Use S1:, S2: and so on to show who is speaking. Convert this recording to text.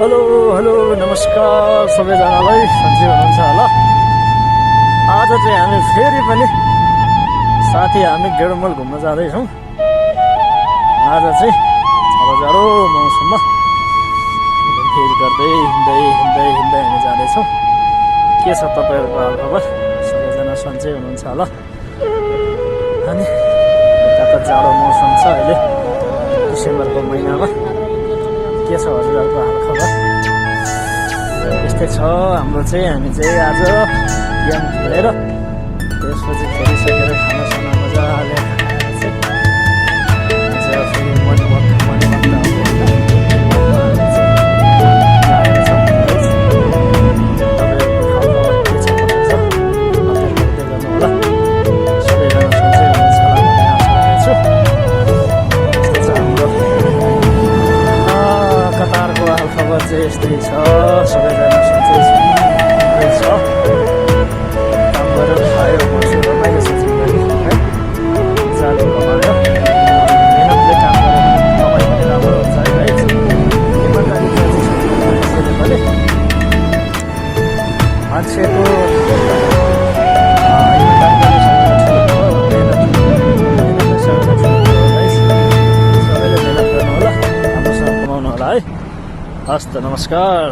S1: Hello hello नमस्कार सबैजनालाई, सन्चै हुनुहुन्छ होला। आज चाहिँ हामी फेरि पनि साथी हामी गेडमल घुम्न जाँदैछौँ। आज चाहिँ जाडो मौसममा घुमफिर गर्दै हिँड्दै हिँड्दै हिँड्दै हामी जाँदैछौँ। के छ तपाईँहरूको हालखबर? सबैजना सन्चै हुनुहुन्छ होला। अनि यता त जाडो मौसम छ अहिले डिसेम्बरको महिनामा। के छ हजुरहरूको हालखबर? यस्तै छ हाम्रो चाहिँ। हामी चाहिँ आज गेम खेलेर त्यसपछि खेलिसकेर खानासाना मजाले खाएर चाहिँ फेरि मर्निङ यस्तै छ। सबैजना सन्चै छ। काम गरेर खायो बस्यो रमाइलो छ जिन्दगी है। जाडो कमायो मेहनतले काम गरेर कमाइ पनि राम्रो हुन्छ है। इमान्दारी त्यसैले पनि मान्छेको सबैले मेहनत गर्नु होला, राम्रोसँग कमाउनु होला है। हस्त नमस्कार।